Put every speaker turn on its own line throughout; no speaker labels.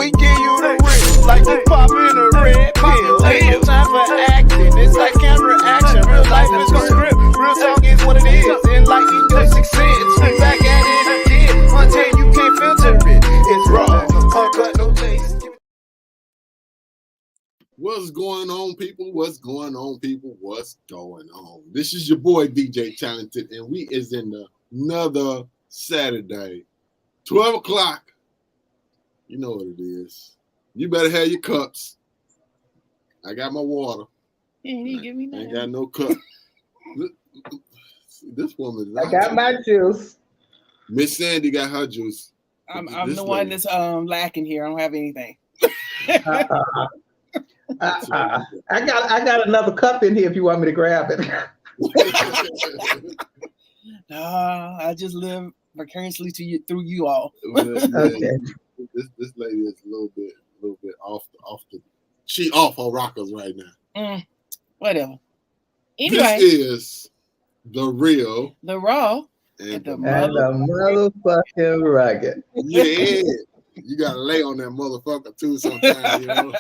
We give you the real, like you popping a red pill. Ain't no time for acting, it's like camera action. Real life is a script, real talk is what it is. Enlighten your sixth sense, we back at it again. Until you can't filter it, it's raw, uncut, no taste.
What's going on, people? What's going on, people? What's going on? This is your boy, DJ Talented, and we is in another Saturday, 12 o'clock. You know what it is. You better have your cups. I got my water.
You give me that.
I ain't got no cup. This woman.
I got my juice.
Miss Sandy got her juice.
I'm the one that's lacking here. I don't have anything.
I got another cup in here if you want me to grab it.
No, I just live vicariously through you all.
Okay.
This lady is a little bit off she off her rockers right now.
Whatever. Anyway,
this is the real,
the raw,
and the motherfucking rugged.
Yeah, you gotta lay on that motherfucker too sometimes, you know.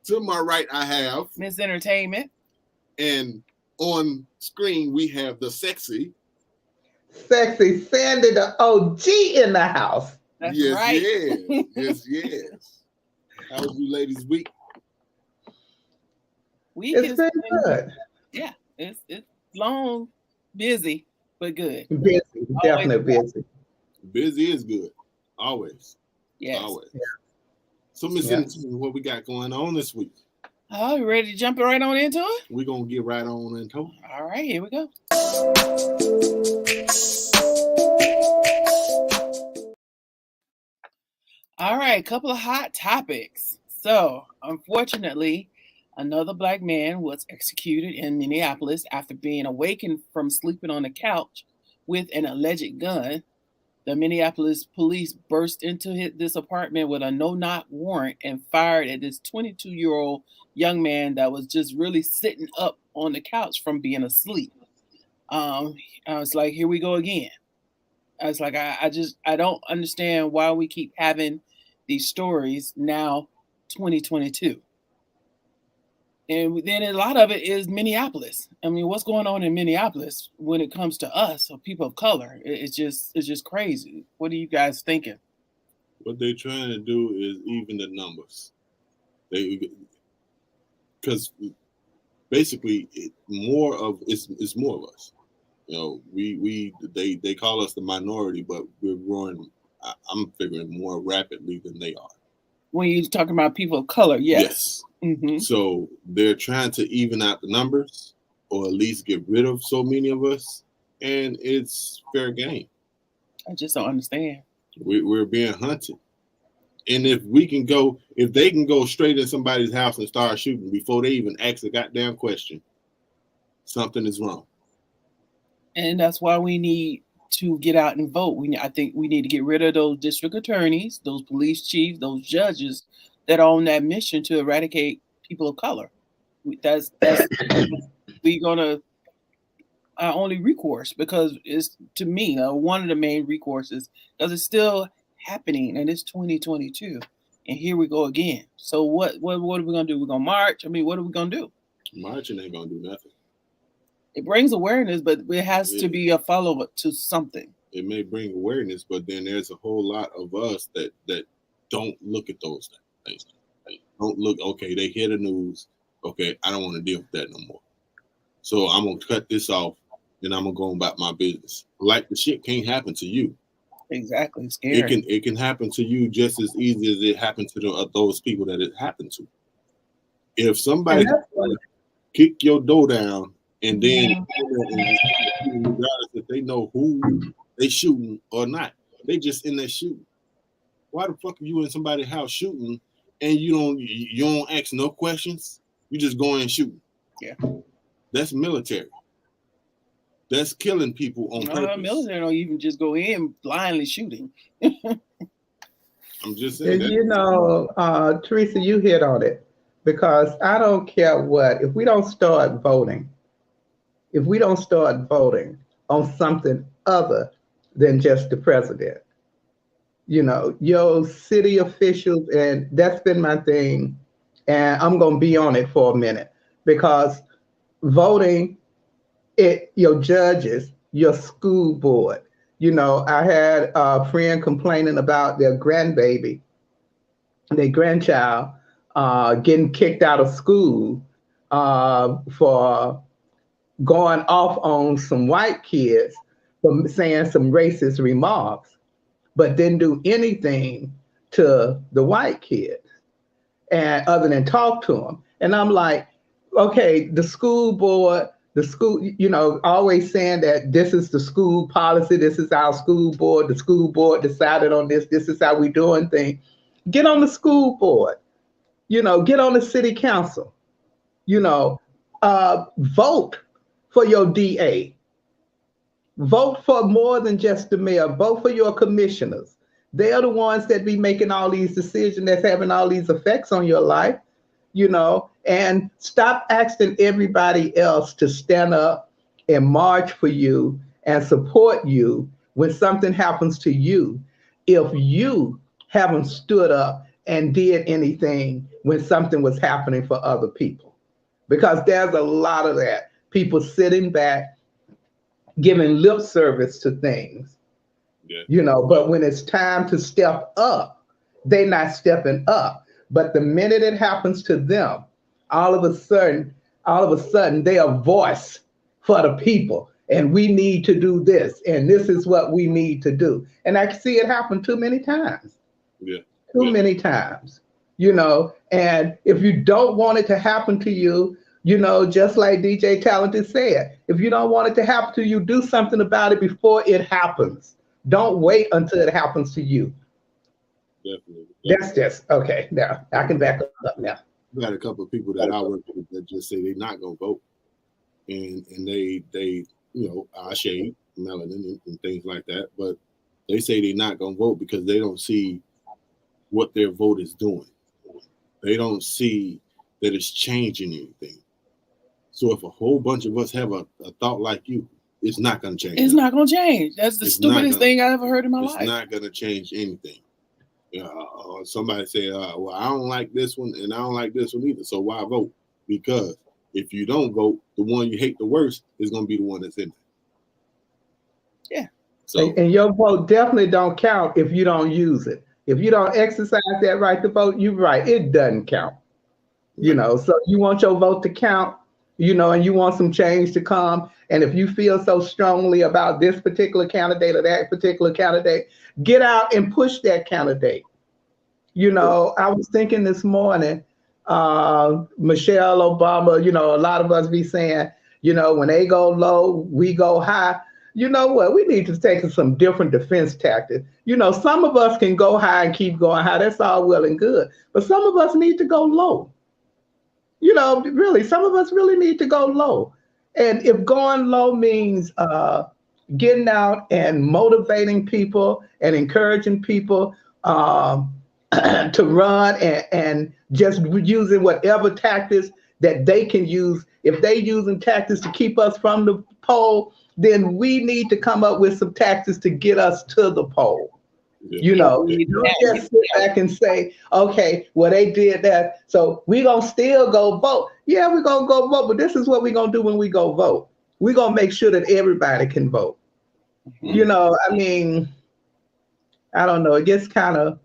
To my right, I have
Miss Entertainment,
and on screen we have the sexy
Sandi, the OG in the house.
That's
yes,
right.
yes. How was you ladies' week?
It's been good.
Yeah, it's long, busy, but good.
Busy, definitely busy.
Busy is good, always.
Yes.
Always. Yeah. So, Miss Entertainment, what we got going on this week?
Oh, you ready to jump right on into it?
We're gonna get right on into it.
All right, here we go. All right, a couple of hot topics. So, unfortunately, another black man was executed in Minneapolis after being awakened from sleeping on the couch with an alleged gun. The Minneapolis police burst into this apartment with a no-knock warrant and fired at this 22-year-old young man that was just really sitting up on the couch from being asleep. I was like, here we go again. I was like, I don't understand why we keep having these stories now, 2022. And then a lot of it is Minneapolis. I mean, what's going on in Minneapolis when it comes to us or people of color? It's just crazy. What are you guys thinking?
What they're trying to do is even the numbers. Because basically, it's more of us. You know, they call us the minority, but we're growing. I'm figuring more rapidly than they are.
When you're talking about people of color, yes. Mm-hmm.
So they're trying to even out the numbers, or at least get rid of so many of us, and it's fair game.
I just don't understand.
We're being hunted, and if they can go straight in somebody's house and start shooting before they even ask a goddamn question, something is wrong.
And that's why we need to get out and vote. I think we need to get rid of those district attorneys, those police chiefs, those judges that are on that mission to eradicate people of color. That's we're gonna our only recourse, because it's, to me, one of the main recourses, because it's still happening and it's 2022, and here we go again. So what are we gonna do? We're gonna march? I mean, what are we gonna do?
Marching ain't gonna do nothing.
It brings awareness, but it has to be a follow-up to something.
It may bring awareness, but then there's a whole lot of us that don't look at those things. They don't look, okay, they hear the news. Okay, I don't want to deal with that no more. So I'm going to cut this off and I'm going to go about my business. Like, the shit can't happen to you.
Exactly. It's scary.
It can happen to you just as easy as it happened to those people that it happened to. If somebody kick your door down, and then regardless if they know who they shooting or not, they just in there shooting. Why the fuck are you in somebody's house shooting and you don't ask no questions? You just go in and shoot.
Yeah,
that's military. That's killing people on purpose.
Military don't even just go in blindly shooting.
I'm just saying.
You know, Teresa, you hit on it, because I don't care what, if we don't start voting on something other than just the president, your city officials, and that's been my thing. And I'm going to be on it for a minute because voting, your judges, your school board. I had a friend complaining about their grandbaby, their grandchild, getting kicked out of school for going off on some white kids for saying some racist remarks, but didn't do anything to the white kids and other than talk to them. And I'm like, okay, the school board, the school, always saying that this is the school policy, this is our school board, the school board decided on this, this is how we doing things. Get on the school board, get on the city council, vote for your DA. Vote for more than just the mayor. Vote for your commissioners. They're the ones that be making all these decisions that's having all these effects on your life, and stop asking everybody else to stand up and march for you and support you when something happens to you if you haven't stood up and did anything when something was happening for other people. Because there's a lot of that. People sitting back, giving lip service to things, but when it's time to step up, they're not stepping up. But the minute it happens to them, all of a sudden, they are voice for the people. And we need to do this. And this is what we need to do. And I see it happen too many times. Too many times, and if you don't want it to happen to you, just like DJ Talented said, if you don't want it to happen to you, do something about it before it happens. Don't wait until it happens to you.
Definitely.
That's just, okay, now I can back up now.
We had a couple of people that I work with that just say they're not going to vote. And they eye shade, melanin and things like that. But they say they're not going to vote because they don't see what their vote is doing. They don't see that it's changing anything. So if a whole bunch of us have a thought like you, it's not going to change.
It's not going to change. That's the stupidest thing I ever heard in my life.
It's not going to change anything. Somebody say, well, I don't like this one and I don't like this one either. So why vote? Because if you don't vote, the one you hate the worst is going to be the one that's in there.
Yeah.
So,
and your vote definitely don't count if you don't use it. If you don't exercise that right to vote, you're right. It doesn't count. So you want your vote to count, and you want some change to come. And if you feel so strongly about this particular candidate or that particular candidate, get out and push that candidate. I was thinking this morning, Michelle Obama, a lot of us be saying, when they go low, we go high. You know what? We need to take some different defense tactics. Some of us can go high and keep going high. That's all well and good. But some of us need to go low. Really, some of us really need to go low. And if going low means getting out and motivating people and encouraging people to run and just using whatever tactics that they can use, if they using tactics to keep us from the poll, then we need to come up with some tactics to get us to the poll. You don't just sit back and say, okay, well, they did that, so we're going to still go vote. Yeah, we're going to go vote, but this is what we're going to do when we go vote. We're going to make sure that everybody can vote.
Mm-hmm.
I don't know. It gets kind of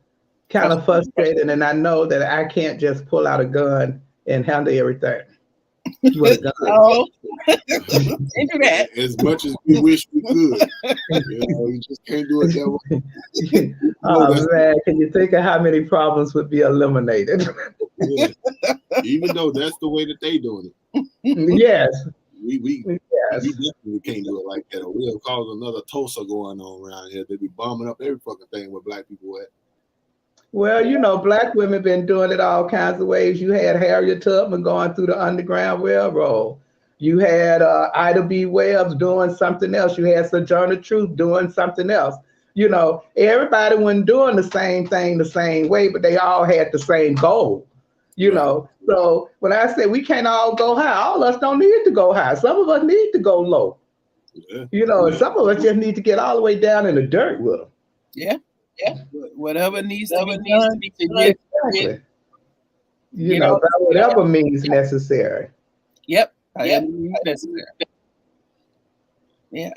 frustrating, and I know that I can't just pull out a gun and handle everything.
Oh, can't do that.
As much as we wish we could, you just can't do it that way.
Oh man, can you think of how many problems would be eliminated?
Yeah. Even though that's the way that they doing it.
Yes.
We definitely can't do it like that. Or we'll cause another Tulsa going on around here. They be bombing up every fucking thing where black people at.
Well, black women been doing it all kinds of ways. You had Harriet Tubman going through the Underground Railroad. You had Ida B. Wells doing something else. You had Sojourner Truth doing something else. Everybody wasn't doing the same thing the same way, but they all had the same goal. So when I say we can't all go high, all of us don't need to go high. Some of us need to go low. Yeah. And some of us just need to get all the way down in the dirt with them.
Yeah. Whatever needs to be done to get
Exactly.
get out.
By whatever means necessary.
Yep. Yeah.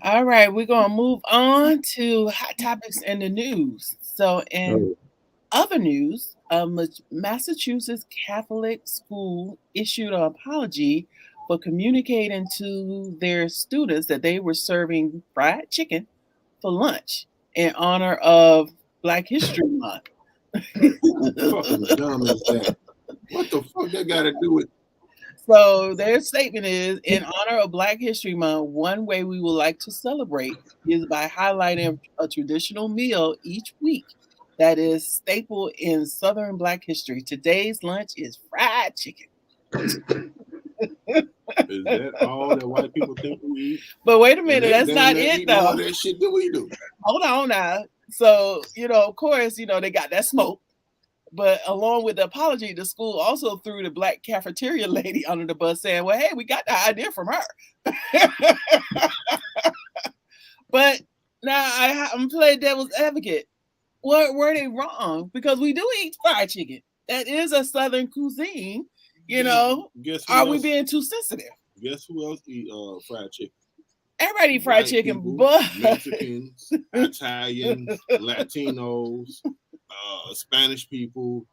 All right, we're gonna move on to hot topics in the news. So, in other news, Massachusetts Catholic school issued an apology for communicating to their students that they were serving fried chicken for lunch in honor of Black History Month.
Fucking dumb is that? What the fuck that got to do with?
So their statement is, in honor of Black History Month, one way we would like to celebrate is by highlighting a traditional meal each week that is staple in Southern Black history. Today's lunch is fried chicken.
Is that all that white people think we eat?
But wait a minute, that's not it though.
All that shit that we do.
Hold on now. So, of course, they got that smoke. But along with the apology, the school also threw the Black cafeteria lady under the bus saying, well, hey, we got the idea from her. But now I'm playing devil's advocate. Were they wrong? Because we do eat fried chicken. That is a Southern cuisine. Are we being too sensitive?
Guess who else eat fried chicken?
Everybody eat fried chicken,
people,
but
Mexicans, Italians, Latinos, Spanish people,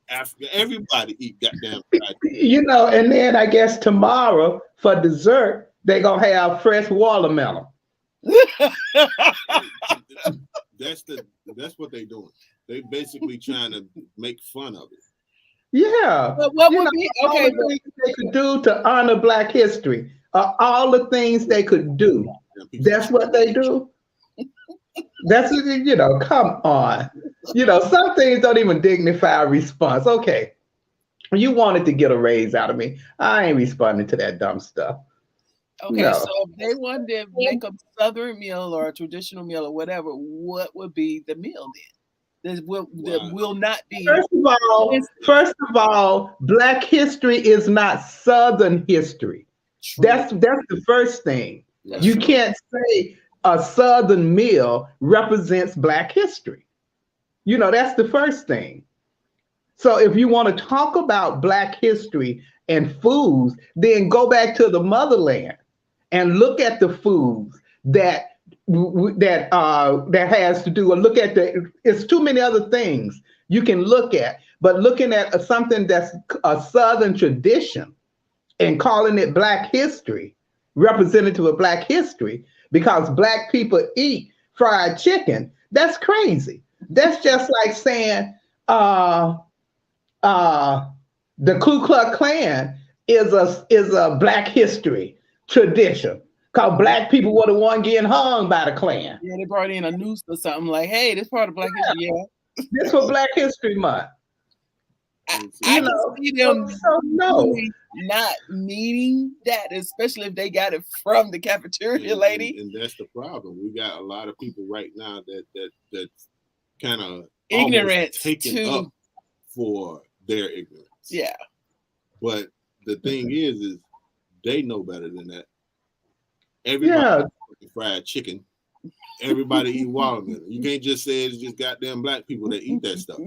Africa, everybody eat goddamn fried chicken.
And then I guess tomorrow for dessert, they're gonna have fresh watermelon.
That's what they're doing. They basically trying to make fun of it.
Yeah.
But what would be okay?
All the things they could do to honor Black history. All the things they could do. That's what they do. That's come on. Some things don't even dignify a response. Okay. You wanted to get a raise out of me. I ain't responding to that dumb stuff.
Okay, so if they wanted to make a Southern meal or a traditional meal or whatever, what would be the meal then? That will not be.
First of all, Black history is not Southern history. True. That's the first thing. You can't say a Southern meal represents Black history. That's the first thing. So if you want to talk about Black history and foods, then go back to the motherland and look at the foods that has to do, or look at it's too many other things you can look at, but looking at something that's a Southern tradition and calling it Black history, representative of Black history, because Black people eat fried chicken, that's crazy. That's just like saying the Ku Klux Klan is a Black history tradition. Because Black people were the one getting hung by the Klan.
Yeah, they brought in a noose or something like, hey, this part of Black history, yeah.
This for Black History Month.
I can see them not meaning that, especially if they got it from the cafeteria lady.
And that's the problem. We got a lot of people right now that kind of
ignorant
taken up for their ignorance.
Yeah. But
the thing is they know better than that. Everybody eat fried chicken. Everybody eat watermelon. You can't just say it's just goddamn Black people that eat that stuff.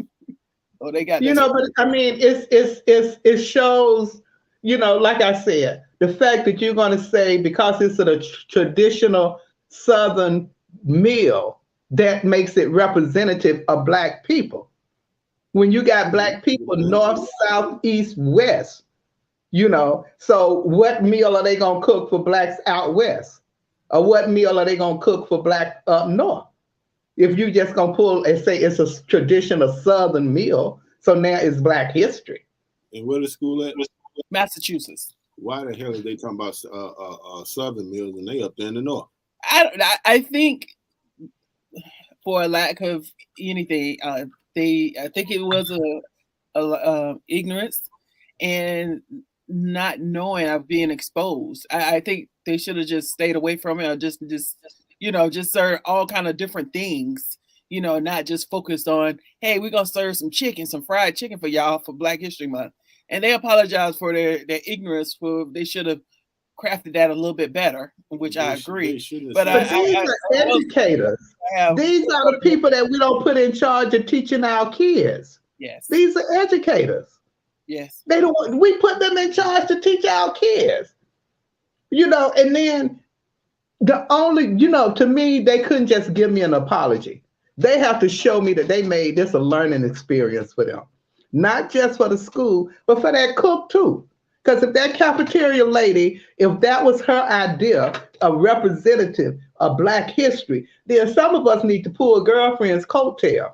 Oh, they got
but I mean, it shows, like I said, the fact that you're going to say because it's a traditional Southern meal that makes it representative of Black people. When you got Black people north, south, east, west. So what meal are they going to cook for Blacks out west? Or what meal are they going to cook for Black up north? If you just going to pull and say it's a traditional Southern meal, so now it's Black history.
And where the school at?
Massachusetts.
Why the hell are they talking about Southern meals and they up there in the north?
I think for a lack of anything, I think it was a ignorance and not knowing of being exposed. I think they should have just stayed away from it, or just serve all kind of different things, not just focused on, hey, we're gonna serve some fried chicken for y'all for Black History Month. And they apologize for their ignorance. They should have crafted that a little bit better, which I agree.
But these are educators. These are the people that we don't put in charge of teaching our kids.
Yes.
These are educators.
Yes.
They don't. We put them in charge to teach our kids. You know, and then the only, you know, to me, they couldn't just give me an apology. They have to show me that they made this a learning experience for them. Not just for the school, but for that cook too. Because if that cafeteria lady, if that was her idea, a representative of Black history, then some of us need to pull a girlfriend's coattail.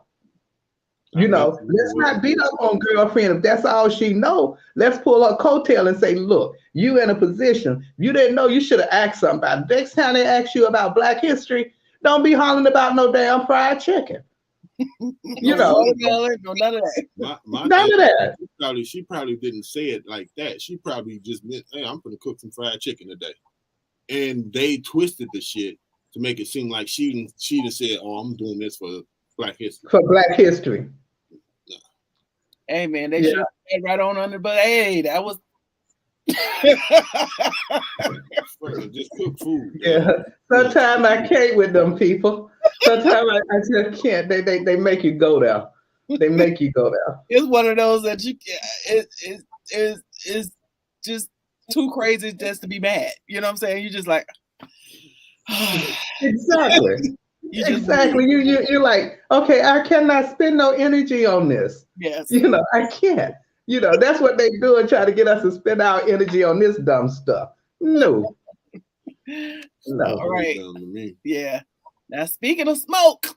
You know, let's not beat up on girlfriend if that's all she know. Let's pull her coattail and say, look, you in a position, you didn't know, you should have asked somebody. Next time they ask you about Black history, don't be hollering about no damn fried chicken. You know,
none of that.
None of that. She probably didn't say it like that. She probably just meant, hey, I'm gonna cook some fried chicken today. And they twisted the shit to make it seem like she just said, oh, I'm doing this for Black history.
For Black history.
Hey man, they should have had right on under, but hey, that was
just cook food.
Yeah. Sometimes I can't with them people. Sometimes I just can't. They make you go there. They make you go there.
It's one of those that you it's just too crazy just to be mad. You know what I'm saying? You just like
exactly. You're like, okay, I cannot spend no energy on this.
Yes.
You know, I can't. You know, that's what they do and try to get us to spend our energy on this dumb stuff. No.
All right. Yeah. Now, speaking of smoke,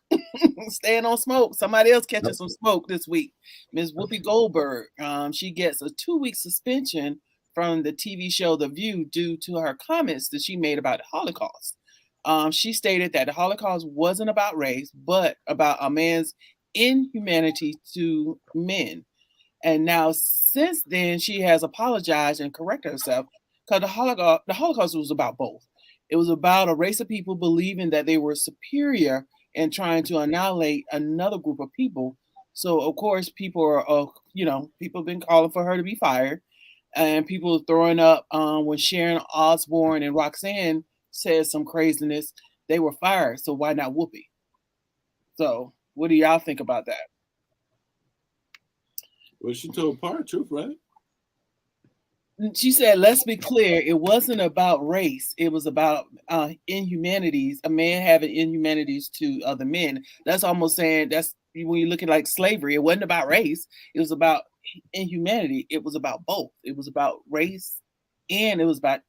staying on smoke, somebody else catching some smoke this week. Ms. Whoopi Goldberg, she gets a 2-week suspension from the TV show The View due to her comments that she made about the Holocaust. She stated that the Holocaust wasn't about race, but about a man's inhumanity to men. And now, since then, she has apologized and corrected herself because the Holocaust was about both. It was about a race of people believing that they were superior and trying to annihilate another group of people. So, of course, people have been calling for her to be fired, and people throwing up when Sharon Osbourne and Roxanne said some craziness, they were fired. So why not Whoopi? So what do y'all think about that?
Well, she told part of truth, right?
She said, let's be clear, it wasn't about race. It was about inhumanities, a man having inhumanities to other men. That's almost saying, that's when you look at like slavery, it wasn't about race. It was about inhumanity. It was about both. It was about race and it was about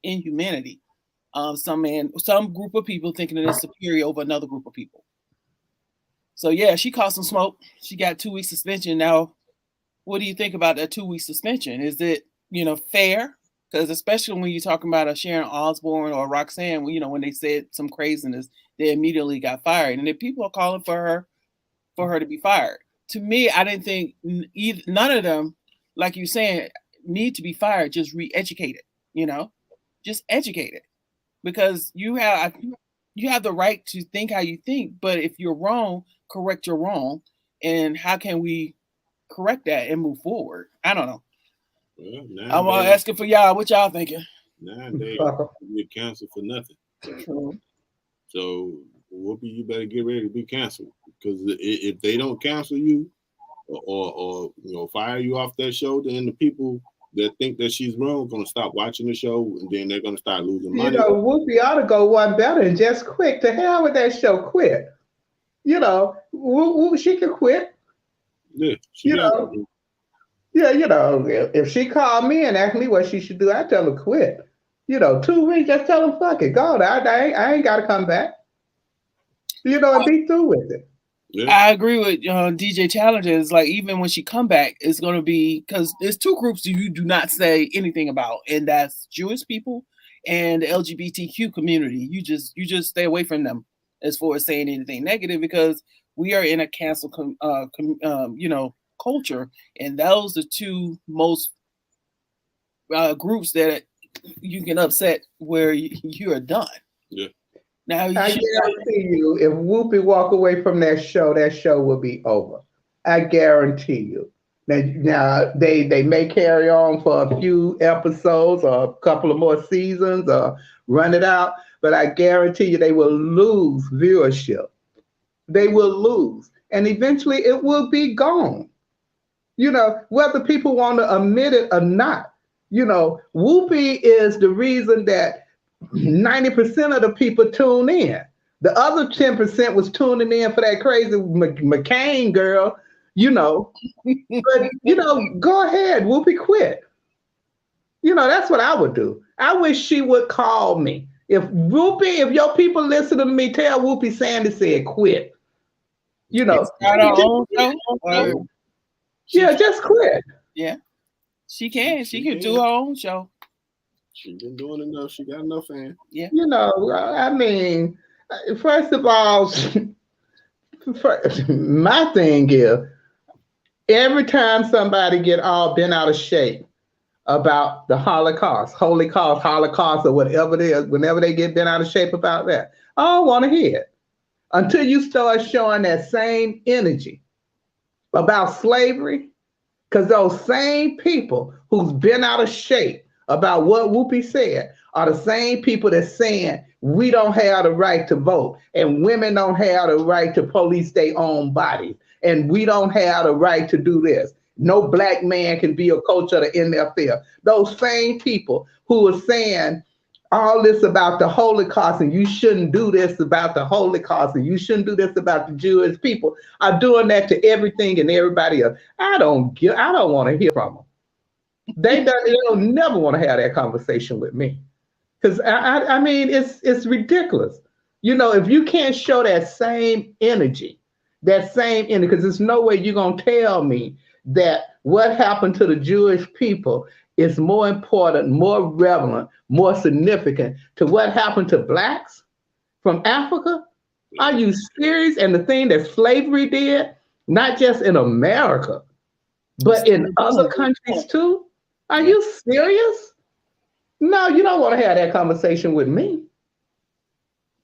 inhumanity. Some group of people thinking that it's superior over another group of people. So yeah, she caught some smoke. She got 2 weeks suspension. Now, what do you think about that 2 week suspension? Is it, fair? Because especially when you're talking about a Sharon Osbourne or Roxanne, when they said some craziness, they immediately got fired. And if people are calling for her to be fired, to me, I didn't think none of them, like you're saying, need to be fired. Just re-educated, just educated. Because you have the right to think how you think, but if you're wrong, correct your wrong. And how can we correct that and move forward? I don't know. Well, I'm asking for y'all. What y'all thinking?
Nowadays, you get canceled for nothing.
True.
So, Whoopi, you better get ready to be canceled, because if they don't cancel you or fire you off that show, then the people that think that she's wrong going to stop watching the show, and then they're going to start losing money.
Whoopi ought to go one better and just quit. To hell with that show, quit. She can quit.
Yeah,
if she called me and asked me what she should do, I'd tell her quit. 2 weeks, just tell her fuck it, go. I ain't got to come back. And be through with it.
Yeah.
I agree with DJ Challenges. Like, even when she come back, it's going to be, because there's two groups you do not say anything about, and that's Jewish people and the LGBTQ community. You just stay away from them as far as saying anything negative, because we are in a cancel culture, and those are two most groups that you can upset where you are done.
Yeah.
Now, I guarantee you, if Whoopi walk away from that show will be over. I guarantee you. Now they may carry on for a few episodes or a couple of more seasons or run it out, but I guarantee you they will lose viewership. They will lose, and eventually it will be gone. Whether people want to admit it or not. Whoopi is the reason that 90% of the people tune in. The other 10% was tuning in for that crazy McCain girl. But go ahead, Whoopi, quit. That's what I would do. I wish she would call me. If your people listen to me, tell Whoopi Sandi said quit.
Start her own show.
Just quit.
Yeah, she can. She can do her own show.
She's been doing enough. She got enough fans.
Yeah.
I mean, first of all, my thing is, every time somebody get all bent out of shape about the Holocaust, or whatever it is, whenever they get bent out of shape about that, I don't want to hear it. Until you start showing that same energy about slavery, because those same people who's been out of shape about what Whoopi said are the same people that's saying we don't have the right to vote and women don't have the right to police their own bodies and we don't have the right to do this. No black man can be a coach of the NFL. Those same people who are saying all this about the Holocaust and you shouldn't do this about the Holocaust and you shouldn't do this about the Jewish people are doing that to everything and everybody else. I don't want to hear from them. They'll never want to have that conversation with me. Because I mean, it's ridiculous. If you can't show that same energy, because there's no way you're going to tell me that what happened to the Jewish people is more important, more relevant, more significant to what happened to blacks from Africa? Are you serious? And the thing that slavery did, not just in America, but in other countries too? Are you serious? No, you don't want to have that conversation with me.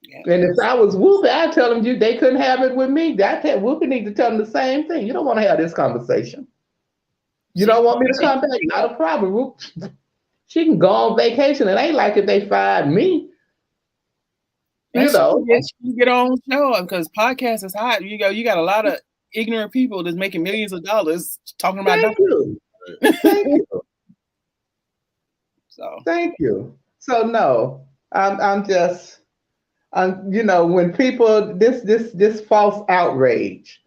Yeah. And if I was Whoopi, I'd tell them they couldn't have it with me. Whoopi need to tell them the same thing. You don't want to have this conversation. You don't want me to come back? Not a problem. She can go on vacation. It ain't like if they fired me.
She can get on show because podcast is hot. You got a lot of ignorant people that's making millions of dollars talking about
Thank you. Thank you.
So
thank you. So no, I'm when people this false outrage.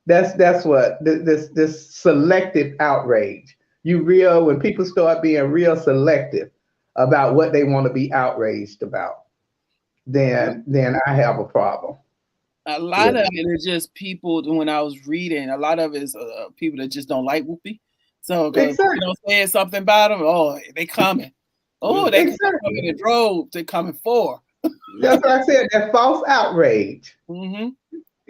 That's what this selective outrage. When people start being real selective about what they want to be outraged about, then I have a problem.
A lot of it is just people. When I was reading, a lot of it is people that just don't like Whoopi. So
exactly.
Saying something about them, they coming. Oh, they coming in droves. They coming for.
That's what I said. That false outrage.
Mm-hmm.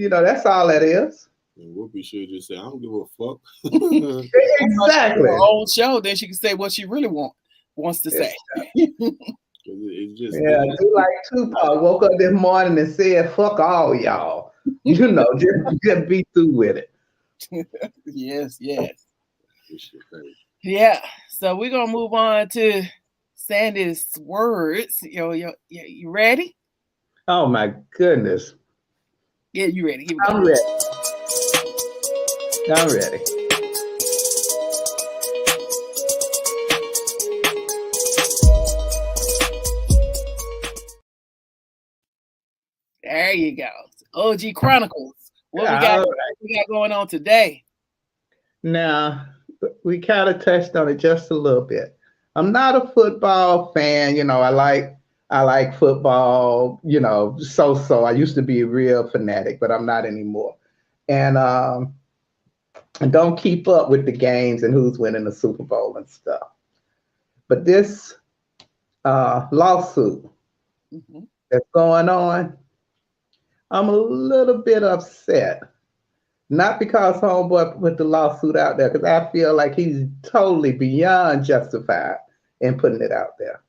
That's all that is.
And Whoopi should just say, I don't give a fuck.
Exactly.
Her own show, then she can say what she really wants to say.
It's just
do like Tupac woke up this morning and said, fuck all y'all. Just be through with it.
Yes. Yeah. So we're gonna move on to Sandi's words. You ready?
Oh my goodness.
Yeah, you ready?
I'm ready. I'm ready.
There you go. OG Chronicles. What we got going on today? Now,
we kind of touched on it just a little bit. I'm not a football fan. I like football, so. I used to be a real fanatic, but I'm not anymore. And don't keep up with the games and who's winning the Super Bowl and stuff. But this lawsuit that's going on, I'm a little bit upset. Not because homeboy put the lawsuit out there, because I feel like he's totally beyond justified in putting it out there.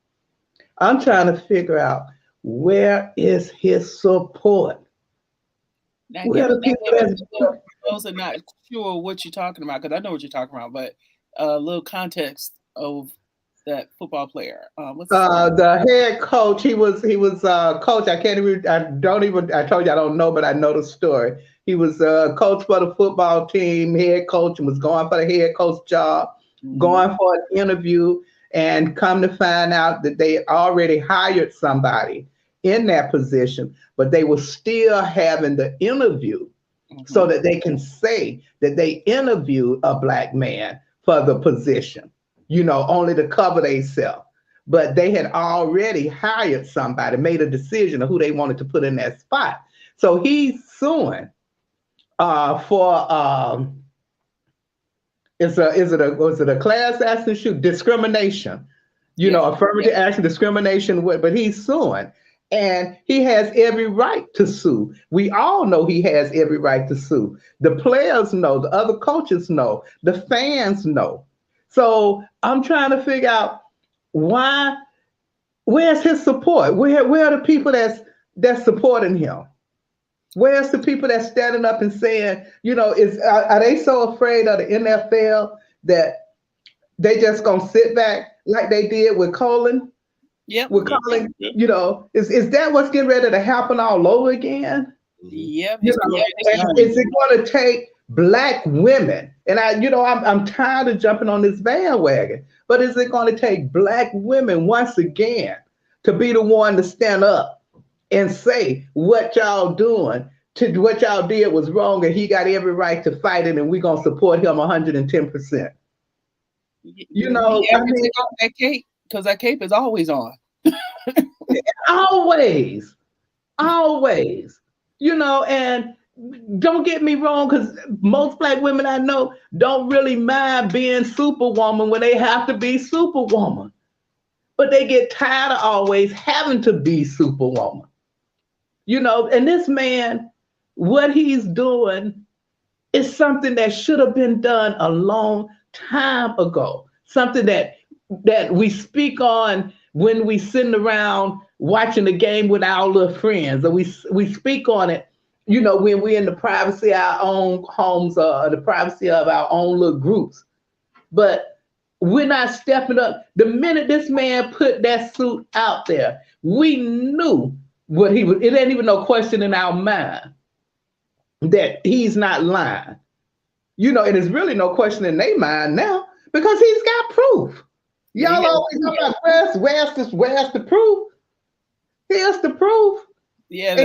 I'm trying to figure out, where is his support? Where the people
those are not sure what you're talking about, because I know what you're talking about, but a little context of that football player. What's his name?
The head coach, he was coach. I can't even. I told you I don't know, but I know the story. He was coach for the football team, head coach, and was going for the head coach job, going for an interview, and come to find out that they had already hired somebody in that position, but they were still having the interview so that they can say that they interviewed a black man for the position, only to cover themselves. But they had already hired somebody, made a decision of who they wanted to put in that spot. So he's suing for was it a class action suit? Discrimination, affirmative action discrimination, but he's suing. And he has every right to sue. We all know he has every right to sue. The players know, the other coaches know, the fans know. So I'm trying to figure out where's his support? Where are the people that's supporting him? Where's the people that's standing up and saying, are they so afraid of the NFL that they just gonna sit back like they did with Colin?
Yep.
With Colin, is that what's getting ready to happen all over again?
Yep.
Is it going to take black women? And I'm tired of jumping on this bandwagon, but is it going to take black women once again to be the one to stand up and say what y'all doing, what y'all did was wrong, and he got every right to fight it, and we're going to support him 110%?
That cape, because that cape is always on.
always. And don't get me wrong, because most black women I know don't really mind being superwoman when they have to be superwoman. But they get tired of always having to be superwoman. And this man, what he's doing is something that should have been done a long time ago. Something that we speak on when we sitting around watching the game with our little friends, or we speak on it, when we're in the privacy of our own homes or the privacy of our own little groups. But we're not stepping up. The minute this man put that suit out there, we knew what he was. It ain't even no question in our mind that he's not lying. And there's really no question in their mind now, because he's got proof. Y'all always talk about where's the proof? Here's the proof.
Yeah,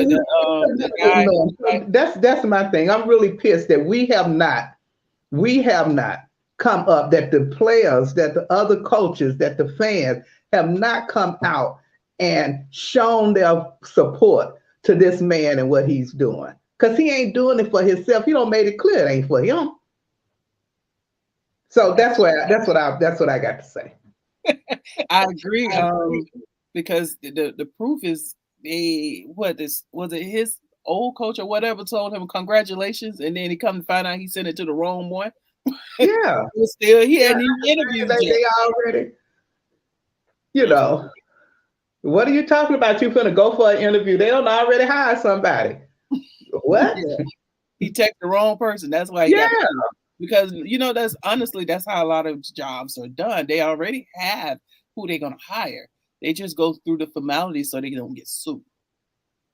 that's my thing. I'm really pissed that we have not come up, that the players, that the other coaches, that the fans have not come out and shown their support to this man and what he's doing. Because he ain't doing it for himself. He don't made it clear it ain't for him. So that's what I got to say.
I agree. Because the proof is was it his old coach or whatever told him congratulations, and then he come to find out he sent it to the wrong one.
Yeah.
He hadn't even interviewed yet.
They already, what are you talking about? You finna go for an interview. They don't already hire somebody. What?
Yeah. He texted the wrong person. That's why he got it. Because that's how a lot of jobs are done. They already have who they're gonna hire. They just go through the formalities so they don't get sued.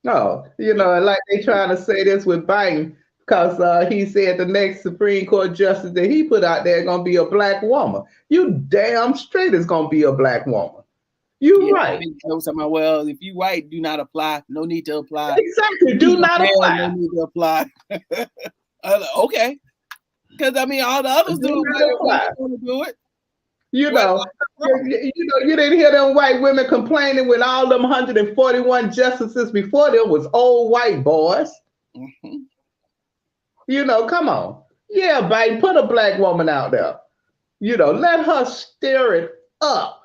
No, and like they trying to say this with Biden, because he said the next Supreme Court justice that he put out there is gonna be a black woman. You damn straight is gonna be a black woman. You right.
Well, if you white, do not apply. No need to apply.
Exactly. Do not apply.
No need to apply. Okay. Because all the others do it.
You didn't hear them white women complaining when all them 141 justices before them was old white boys. Come on. Yeah, Biden, put a black woman out there. Let her stir it up.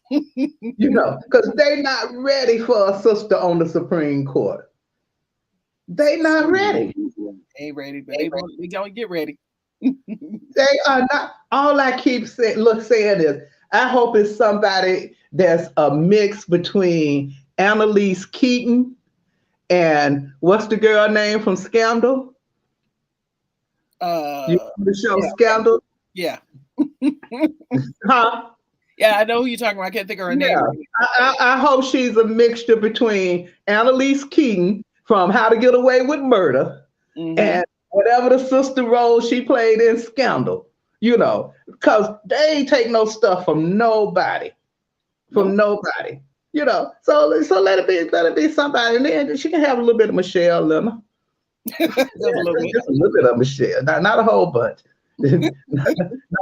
Because they not ready for a sister on the Supreme Court. They not ready.
Ain't ready, but they gonna get ready.
They are not. All I keep saying is, I hope it's somebody that's a mix between Annalise Keaton and what's the girl name from Scandal? You know the show Scandal?
Yeah.
Huh?
Yeah, I know who you're talking about. I can't think of her name.
I hope she's a mixture between Annalise Keaton from How to Get Away with Murder and whatever the sister role she played in Scandal. You know, because they ain't take no stuff from nobody. Nobody. You know, so let it be somebody, and then she can have a little bit of Michelle in her. Just a little bit of Michelle, not a whole bunch. Not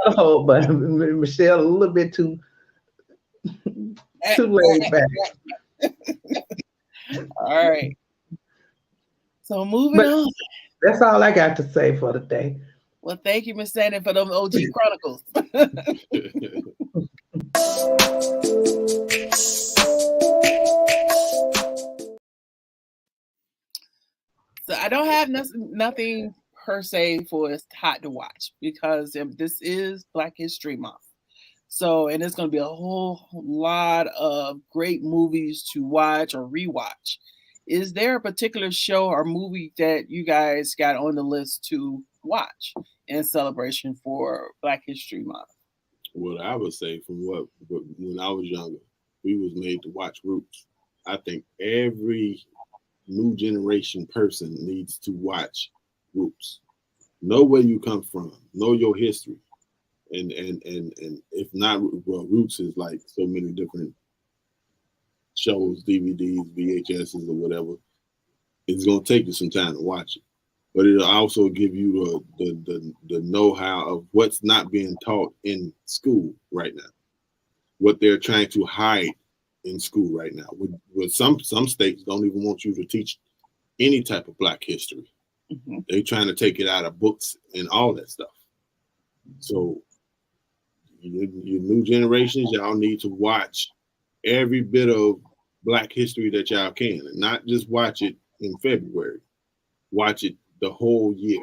a whole bunch. Michelle a little bit too laid back.
All right. So moving on.
That's all I got to say for today.
Well, thank you, Miss Sandi, for them OG Chronicles. So I don't have nothing per se for it's hot to watch because this is Black History Month. So, and it's going to be a whole lot of great movies to watch or rewatch. Is there a particular show or movie that you guys got on the list to watch in celebration for Black History Month?
Well, I would say from when I was younger, we was made to watch Roots. I think every new generation person needs to watch Roots. Know where you come from. Know your history. And if not, well, Roots is like so many different shows, DVDs, VHSs, or whatever. It's gonna take you some time to watch it, but it'll also give you the know-how of what's not being taught in school right now, what they're trying to hide in school right now. With some states don't even want you to teach any type of Black history. They're trying to take it out of books and all that stuff. So your new generations, y'all need to watch every bit of Black history that y'all can, and not just watch it in February. Watch it the whole year,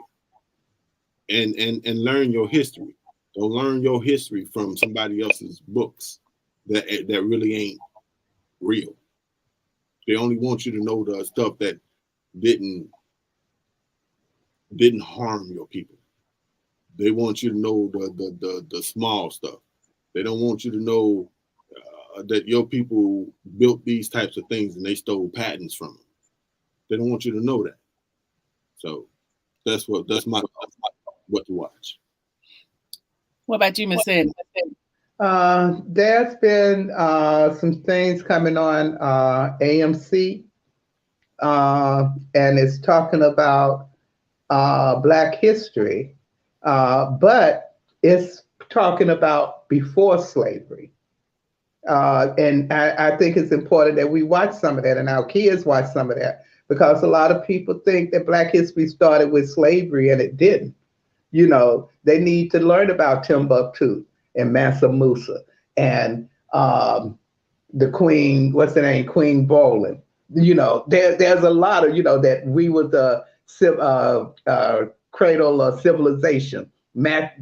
and learn your history. Don't learn your history from somebody else's books that really ain't real. They only want you to know the stuff that didn't harm your people. They want you to know the small stuff. They don't want you to know that your people built these types of things and they stole patents from them. They don't want you to know that. So that's what to watch.
What about you, Miss Sandi?
There's been some things coming on AMC, and it's talking about Black history, but it's talking about before slavery. And I think it's important that we watch some of that and our kids watch some of that, because a lot of people think that Black history started with slavery and it didn't. You know, they need to learn about Timbuktu and Mansa Musa and the Queen, what's her name, Queen Bolan. You know, there's a lot of, you know, that we were the cradle of civilization, math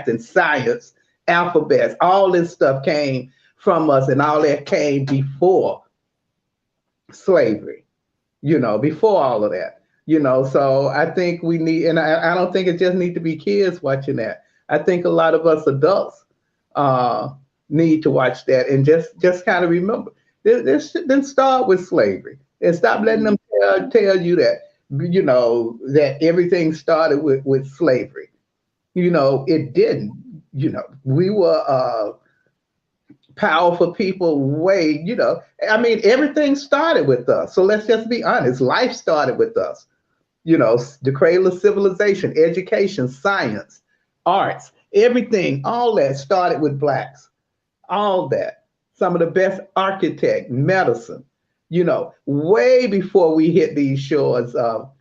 and science, alphabets, all this stuff came from us, and all that came before slavery, you know, before all of that, you know. So I think we need, and I don't think it just need to be kids watching that. I think a lot of us adults need to watch that and just kind of remember this didn't start with slavery, and stop letting them tell you that, you know, that everything started with slavery. You know, it didn't. You know, we were powerful people way, you know, I mean, everything started with us. So let's just be honest. Life started with us. You know, the cradle of civilization, education, science, arts, everything, all that started with Blacks. All that. Some of the best architect, medicine, you know, way before we hit these shores of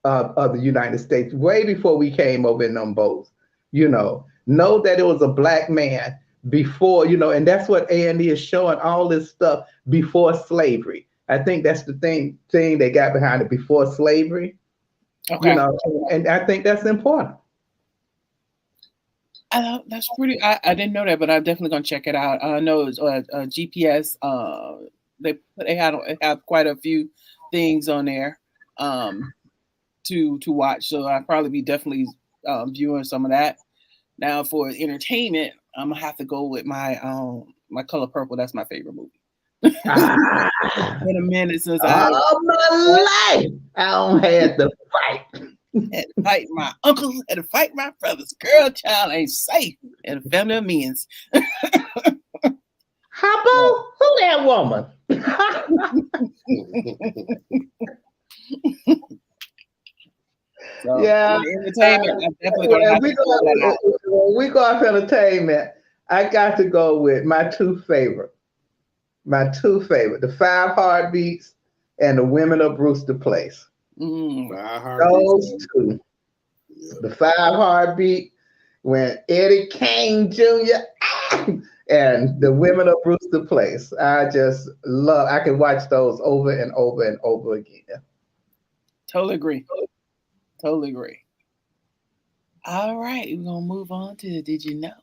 the United States, way before we came over in them boats, you know that it was a Black man before, you know, and that's what A&E is showing, all this stuff before slavery. I think that's the thing they got behind it, before slavery. Okay. You know, and I think that's important.
That's pretty. I didn't know that, but I'm definitely gonna check it out. I know it's GPS. They have quite a few things on there to watch, so I'll probably be definitely viewing some of that. Now for entertainment, I'm gonna have to go with my Color Purple. That's my favorite movie.
Ah,
Been a minute since I
all my life, I don't had to fight.
had to fight my uncles, had to fight my brothers. Girl, child ain't safe in a family of men's.
Hoppo, who that woman?
So,
Yeah.
entertainment, I'm definitely gonna have to pull that out.
When we go off entertainment, I got to go with my two favorite. The Five Heartbeats and the Women of Brewster Place.
Mm.
Those two.
Yeah.
The Five Heartbeat, when Eddie Kane Jr. and the Women of Brewster Place. I can watch those over and over and over again.
Totally agree. Totally agree. All right, we're gonna move on to Did You Know?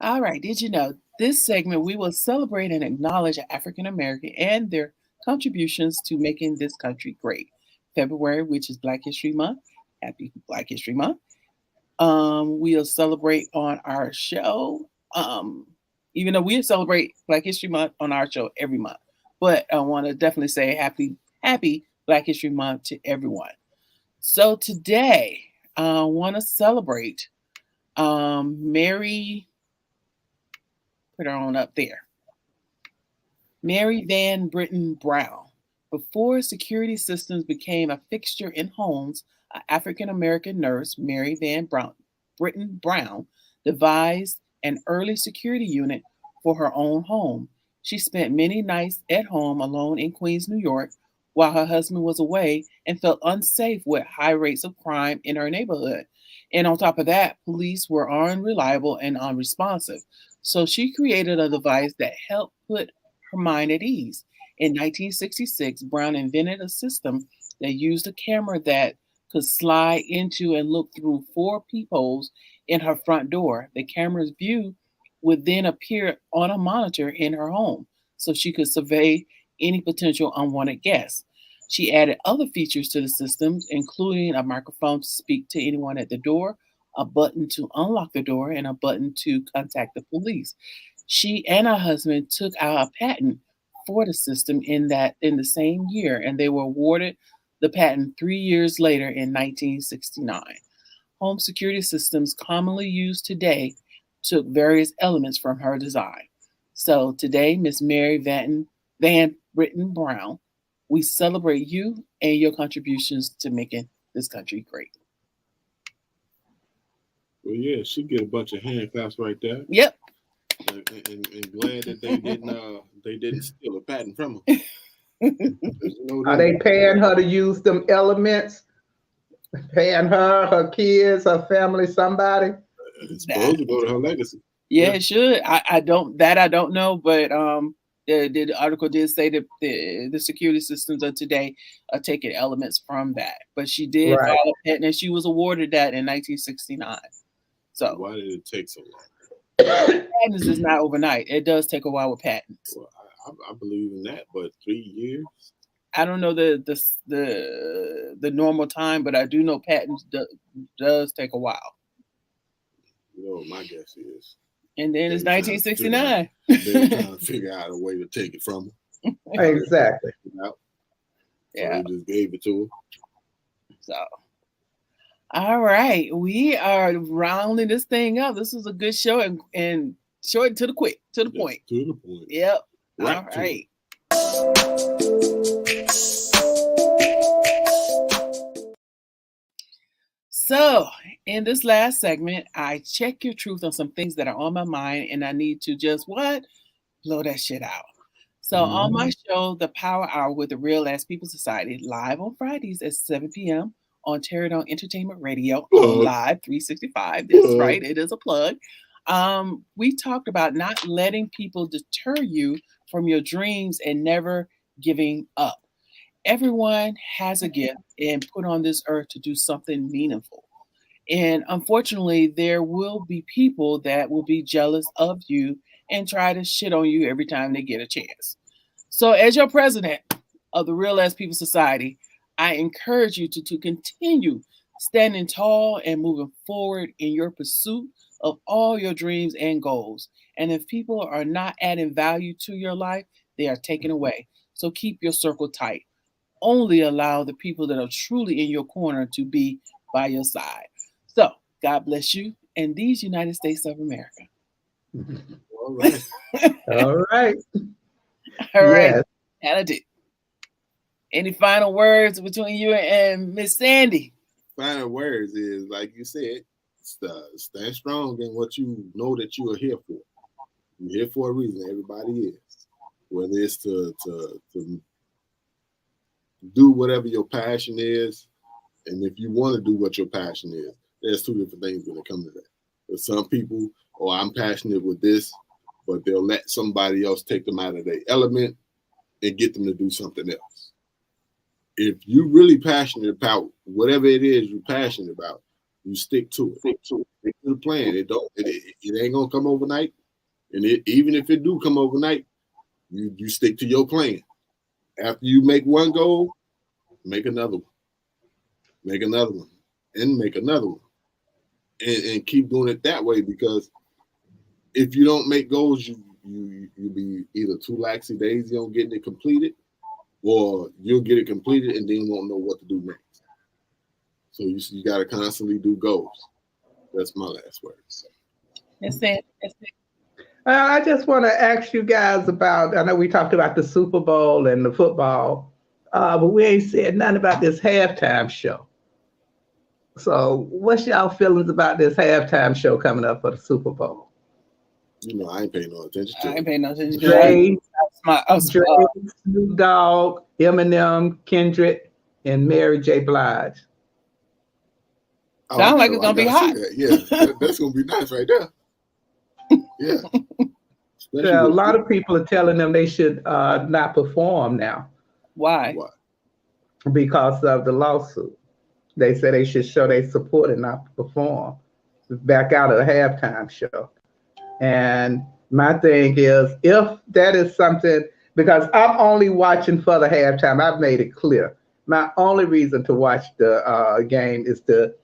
All right, did you know? This segment we will celebrate and acknowledge African American and their contributions to making this country great. February, which is Black History Month. Happy Black History Month. We'll celebrate on our show. Even though we celebrate Black History Month on our show every month, but I want to definitely say happy Black History Month to everyone. So today, I want to celebrate Mary. Put her on up there. Mary Van Britton Brown. Before security systems became a fixture in homes, an African-American nurse, Mary Van Britton Brown, devised an early security unit for her own home. She spent many nights at home alone in Queens, New York, while her husband was away and felt unsafe with high rates of crime in her neighborhood. And on top of that, police were unreliable and unresponsive. So she created a device that helped put her mind at ease. In 1966, Brown invented a system that used a camera that could slide into and look through 4 peepholes in her front door. The camera's view would then appear on a monitor in her home so she could survey any potential unwanted guests. She added other features to the system, including a microphone to speak to anyone at the door, a button to unlock the door, and a button to contact the police. She and her husband took out a patent for the system in the same year, and they were awarded the patent 3 years later in 1969. Home security systems commonly used today took various elements from her design. So today, Miss Mary Van Britton Brown, we celebrate you and your contributions to making this country great.
Well, yeah, she get a bunch of hand claps right there.
Yep.
And glad that they didn't steal a patent from her.
Are they paying her to use them elements? Paying her kids, her family, somebody?
It's supposed to go to her legacy.
Yeah, it should. I don't know, but the article did say that the security systems of today are taking elements from that. But she did file a patent, and she was awarded that in 1969. So
why did it take so long?
Patents is not overnight. It does take a while with patents.
Well, I believe in that, but 3 years.
I don't know the normal time, but I do know patents does take a while.
You know what my guess is.
And then it's 1969.
They're trying to figure out a way to take it from them.
Exactly.
So
yeah.
they just gave it to her.
So, all right, we are rounding this thing up. This was a good show and short and to the point.
To the point.
Yep.
Right.
All right. So, in this last segment, I check your truth on some things that are on my mind, and I need to just blow that shit out. So, on my show, The Power Hour with the Real Ass People Society, live on Fridays at 7 p.m. on Terradon Entertainment Radio, on Live 365. That's right, it is a plug. We talked about not letting people deter you from your dreams and never giving up. Everyone has a gift and put on this earth to do something meaningful. And unfortunately, there will be people that will be jealous of you and try to shit on you every time they get a chance. So, as your president of the Real As People Society, I encourage you to continue standing tall and moving forward in your pursuit of all your dreams and goals. And if people are not adding value to your life, they are taken away. So keep your circle tight. Only allow the people that are truly in your corner to be by your side. So, God bless you and these United States of America.
All right.
All right.
All right.
Yes.
Hannah, any final words between you and Miss Sandy?
Final words is, like you said, stand strong in what you know that you are here for. You're here for a reason. Everybody is. Whether it's to do whatever your passion is, and if you want to do what your passion is, there's two different things when it comes to that. There's some people, I'm passionate with this, but they'll let somebody else take them out of their element and get them to do something else. If you're really passionate about whatever it is you're passionate about, you stick to it. Stick to the plan. It ain't gonna come overnight. And even if it do come overnight, you stick to your plan. After you make one goal, make another one. Make another one. And make another one. And keep doing it that way, because if you don't make goals, you'll be either too laxy-daisy on getting it completed, or you'll get it completed and then won't know what to do next. So you got to constantly do goals. That's my last words.
That's it.
I just want to ask you guys about, I know we talked about the Super Bowl and the football, but we ain't said nothing about this halftime show. So what's y'all feelings about this halftime show coming up for the Super Bowl?
I ain't paying no attention to it.
I ain't paying no attention to
Dre,
Dre,
Snoop Dogg, Eminem, Kendrick, and Mary J. Blige.
Sound like it's gonna be hot.
Yeah, that's gonna be nice right there. Yeah.
Yeah, a lot of people are telling them they should not perform now.
Why?
Because of the lawsuit. They say they should show their support and not perform. Back out of the halftime show. And my thing is, if that is something, because I'm only watching for the halftime, I've made it clear. My only reason to watch the game is to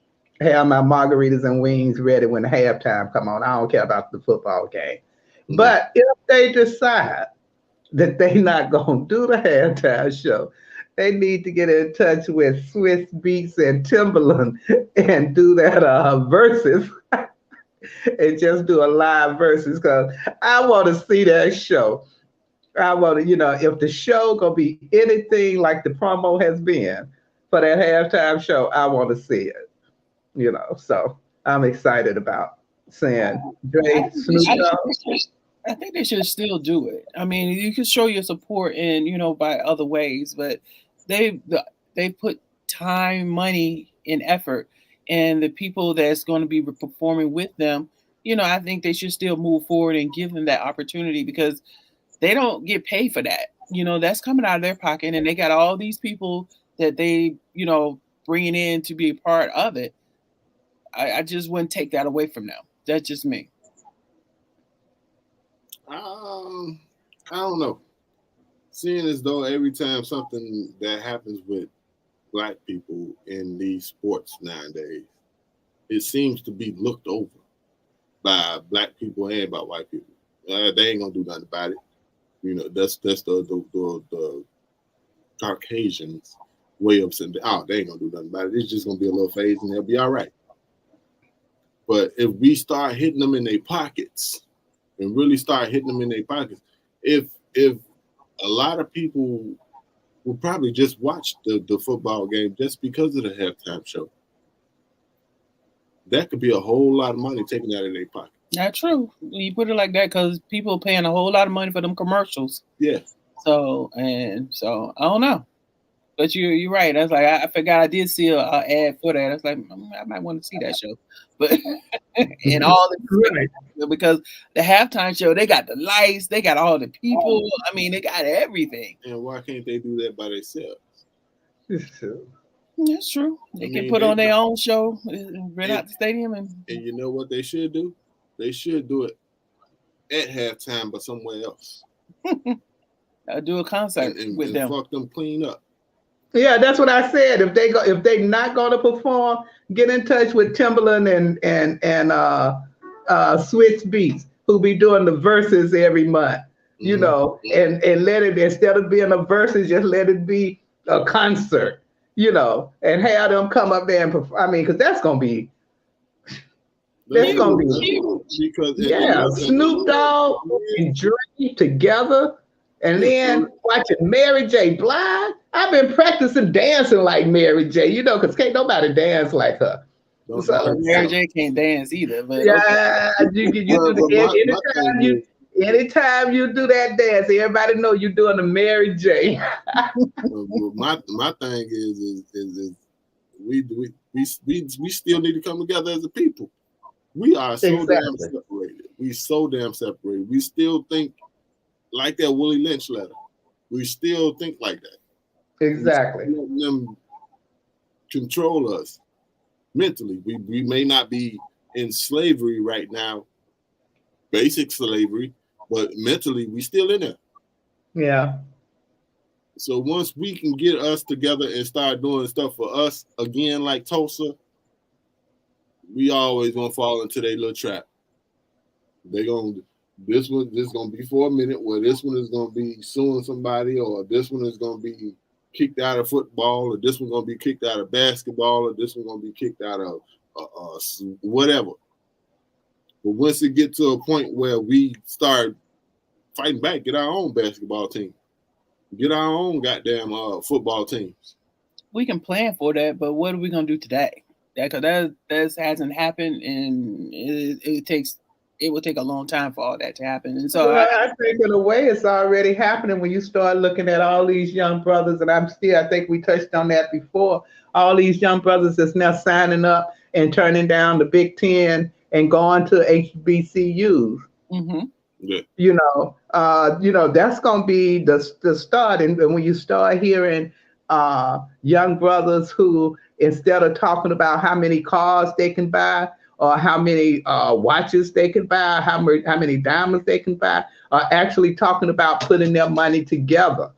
have my margaritas and wings ready when the halftime come on. I don't care about the football game. Mm-hmm. But if they decide that they're not going to do the halftime show, they need to get in touch with Swiss Beats and Timberland and do that verses and just do a live verses, because I want to see that show. I want to, if the show going to be anything like the promo has been for that halftime show, I want to see it. So I'm excited about seeing Dre, Snoop Dogg.
I think they should still do it. I mean, you can show your support in, by other ways, but they put time, money, and effort, and the people that's going to be performing with them, I think they should still move forward and give them that opportunity, because they don't get paid for that. That's coming out of their pocket, and they got all these people that they, bringing in to be a part of it. I just wouldn't take that away from them. That's just me.
I don't know. Seeing as though every time something that happens with Black people in these sports nowadays, it seems to be looked over by Black people and by white people. They ain't gonna do nothing about it. That's the Caucasians way of saying, they ain't gonna do nothing about it. It's just gonna be a little phase and they'll be all right. But if we start hitting them in their pockets and really start hitting them in their pockets, if a lot of people will probably just watch the football game just because of the halftime show, that could be a whole lot of money taken out of their pocket.
Not true. You put it like that because people are paying a whole lot of money for them commercials.
Yeah.
So I don't know. But you're right. I was like, I forgot I did see an ad for that. I was like, I might want to see that show. But and all the because the halftime show, they got the lights, they got all the people. I mean, they got everything.
And why can't they do that by themselves?
That's true. They can put on their own show, rent out the stadium, and
you know what they should do? They should do it at halftime, but somewhere else.
Do a concert with
and
them.
fuck them clean up.
Yeah, that's what I said. If they not gonna perform, get in touch with Timberland and Switch Beats, who be doing the verses every month. You know, and let it, instead of being a verses, just let it be a concert. You know, and have them come up there and perform. I mean, because that's gonna be because Snoop Dogg and Dre together. And then watching Mary J. Blige, I've been practicing dancing like Mary J. You know, because can't nobody dance like her.
So Mary J. can't dance either. But
yeah, anytime you do that dance, everybody know you're doing a Mary J.
my thing is we still need to come together as a people. We are so damn separated. We so damn separated. We still think like that Willie Lynch letter. We still think like that.
Exactly.
Letting them control us mentally. We may not be in slavery right now, basic slavery, but mentally we still in there.
Yeah.
So once we can get us together and start doing stuff for us again, like Tulsa, we always gonna fall into their little trap. This gonna be for a minute, where this one is gonna be suing somebody, or this one is gonna be kicked out of football, or this one gonna be kicked out of basketball, or this one gonna be kicked out of whatever. But once it get to a point where we start fighting back, get our own basketball team, get our own goddamn football teams.
We can plan for that, but what are we gonna do today? Because that hasn't happened, and it will take a long time for all that to happen. And so
I think in a way it's already happening when you start looking at all these young brothers, and I think we touched on that before, all these young brothers that's now signing up and turning down the Big Ten and going to HBCUs.
Mm-hmm.
Yeah.
You know, that's going to be the start. And when you start hearing young brothers who, instead of talking about how many cars they can buy, or how many watches they can buy, how many diamonds they can buy, are actually talking about putting their money together,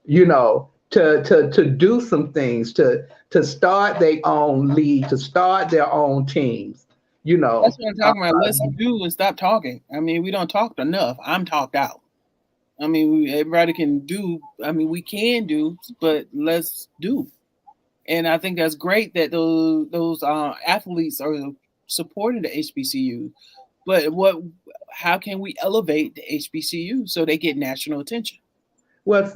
you know, to do some things, to start their own league, to start their own teams, you know.
That's what I'm talking about. Let's do and stop talking. I mean, we don't talk enough. I'm talked out. I mean, everybody can do. I mean, we can do, but let's do. And I think that's great that those athletes are supporting the HBCU, but how can we elevate the HBCU so they get national attention?
Well,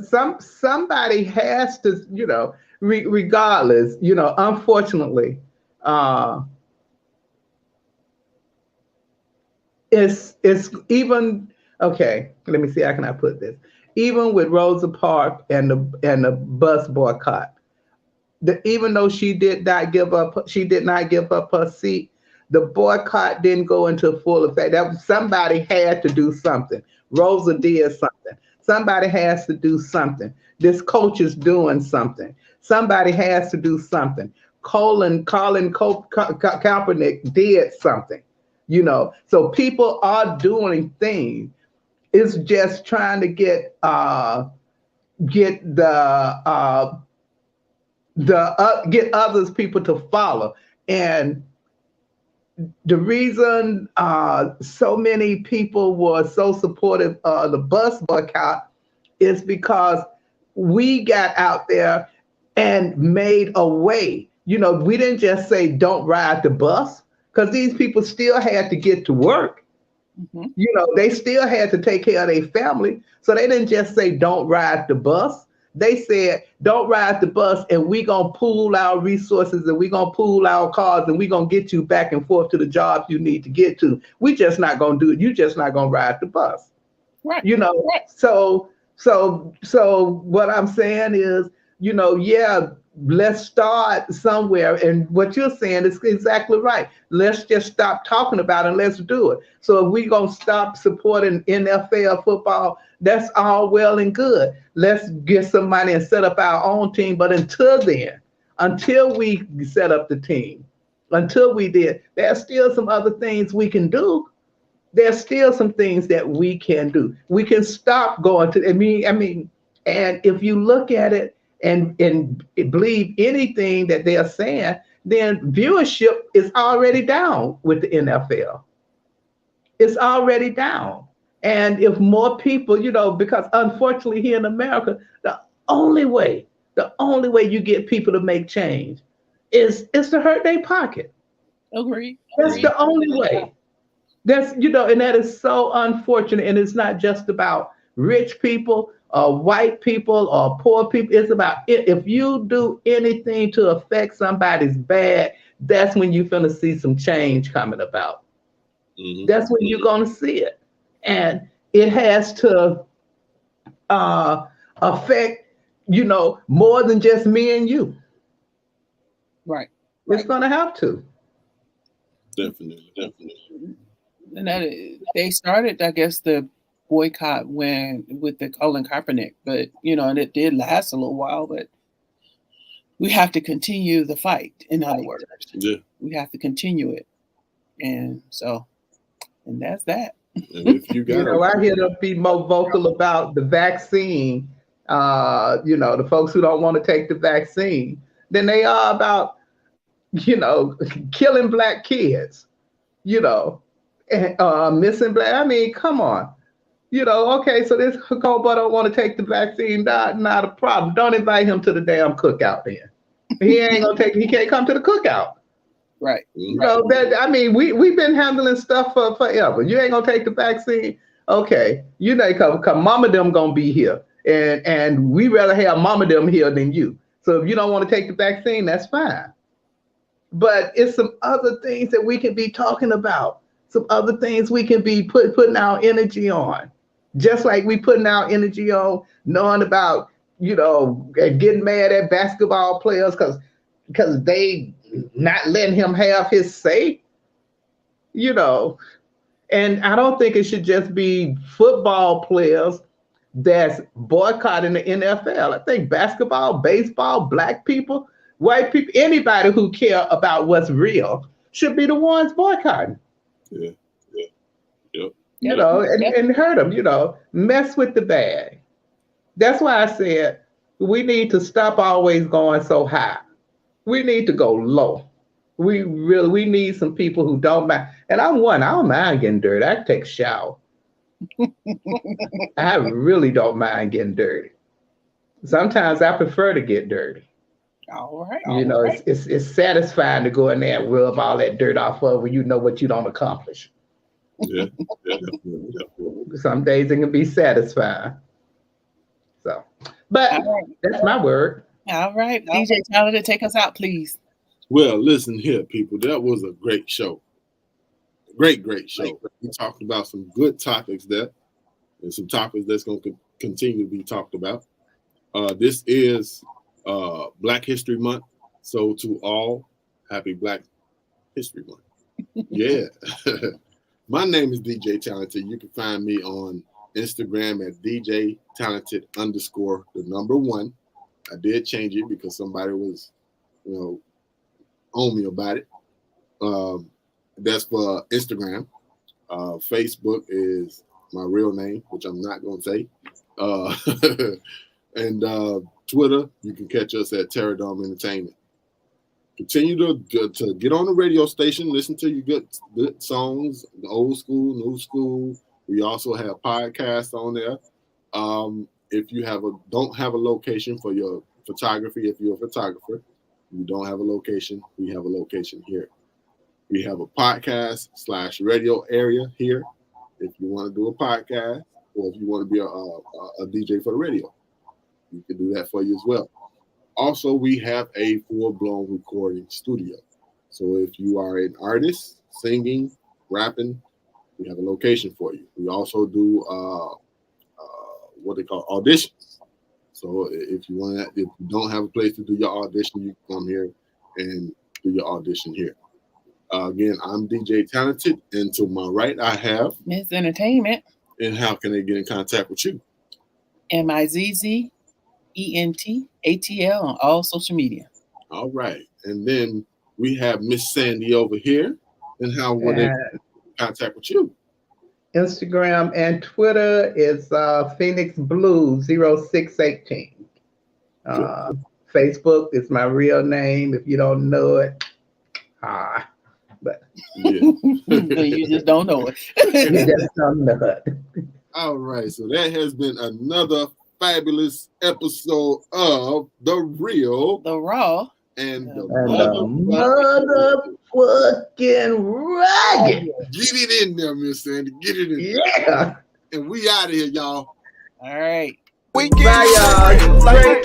somebody has to, you know, regardless, you know, unfortunately, it's even, okay, let me see, how can I put this? Even with Rosa Parks and the bus boycott, even though she did not give up her seat, the boycott didn't go into full effect. Somebody had to do something. Rosa did something. Somebody has to do something. This coach is doing something. Somebody has to do something. Colin Kaepernick did something. You know, so people are doing things. It's just trying to get others people to follow. And the reason so many people were so supportive of the bus boycott is because we got out there and made a way. You know, we didn't just say don't ride the bus, because these people still had to get to work. Mm-hmm. You know, they still had to take care of their family. So they didn't just say don't ride the bus. They said, don't ride the bus, and we're going to pool our resources, and we're going to pool our cars, and we're going to get you back and forth to the jobs you need to get to. We're just not going to do it. You're just not going to ride the bus.
Right.
You know, right. So what I'm saying is, you know, yeah, let's start somewhere. And what you're saying is exactly right. Let's just stop talking about it and let's do it. So if we're going to stop supporting NFL football, that's all well and good. Let's get some money and set up our own team. But until then, until we set up the team, until we did, there's still some other things we can do. there's still some things that we can do. We can stop going to, and if you look at it and believe anything that they're saying, then viewership is already down with the NFL. It's already down. And if more people, because unfortunately here in America, the only way you get people to make change is to hurt their pocket.
Agree.
That's the only way. That's, and that is so unfortunate. And it's not just about rich people or white people or poor people. It's about if you do anything to affect somebody's bad, that's when you're going to see some change coming about. Mm-hmm. That's when you're going to see it. And it has to affect, more than just me and you.
Right.
It's going to have to.
Definitely.
And they started, I guess, the boycott with the Colin Kaepernick, but and it did last a little while. But we have to continue the fight. In other words, we have to continue it, and that's that.
And if you got,
I hear them be more vocal about the vaccine. The folks who don't want to take the vaccine than they are about, killing black kids. Missing black. I mean, come on. Okay, so this Kobo don't want to take the vaccine. Not a problem. Don't invite him to the damn cookout then. He can't come to the cookout.
Right.
We've been handling stuff for forever. You ain't gonna take the vaccine. Okay. Cause mama them gonna be here. And we rather have mama them here than you. So if you don't want to take the vaccine, that's fine. But it's some other things that we can be talking about. Some other things we can be putting our energy on. Just like we putting our energy on knowing about, getting mad at basketball players because they not letting him have his say, And I don't think it should just be football players that's boycotting the NFL. I think basketball, baseball, black people, white people, anybody who care about what's real should be the ones boycotting.
Yeah.
And hurt them, mess with the bag. That's why I said we need to stop always going so high. We need to go low. We need some people who don't mind. And I'm one, I don't mind getting dirty. I can take a shower. I really don't mind getting dirty. Sometimes I prefer to get dirty.
All right.
It's satisfying to go in there and rub all that dirt off of when you know what you don't accomplish.
Yeah.
Some days it can be satisfying. So, but that's my word.
All right. DJ Talented, take us out, please.
Well, listen here, people. That was a great show. Great show. We talked about some good topics there and some topics that's going to continue to be talked about. This is Black History Month. So to all, happy Black History Month. Yeah. My name is DJ Talented. You can find me on Instagram at DJ Talented _1. I did change it because somebody was, on me about it. That's for Instagram. Facebook is my real name, which I'm not going to say. And Twitter, you can catch us at Terror Dome Entertainment. Continue to get on the radio station, listen to your good songs, the old school, new school. We also have podcasts on there. If you don't have a location for your photography, if you're a photographer, you don't have a location, we have a location here. We have a podcast / radio area here. If you want to do a podcast or if you want to be a DJ for the radio, we can do that for you as well. Also, we have a full-blown recording studio. So if you are an artist, singing, rapping, we have a location for you. We also do what they call auditions. So if you don't have a place to do your audition, you can come here and do your audition here. Again, I'm DJ Talented, and to my right, I have
Miss Entertainment.
And how can they get in contact with you?
MIZZENTATL on all social media.
All right. And then we have Miss Sandy over here. And how will they contact with you?
Instagram and Twitter is Phoenix Blue 0618. Facebook is my real name. If you don't know it, but
you just don't know it.
you just don't know it.
All right, so that has been another fabulous episode of The Real,
The Raw,
and the
motherfucking ragged.
Get it in there, Miss Sandy. Get it in there.
Yeah.
And we out of here, y'all.
all right.
We get
Bye, y'all.
like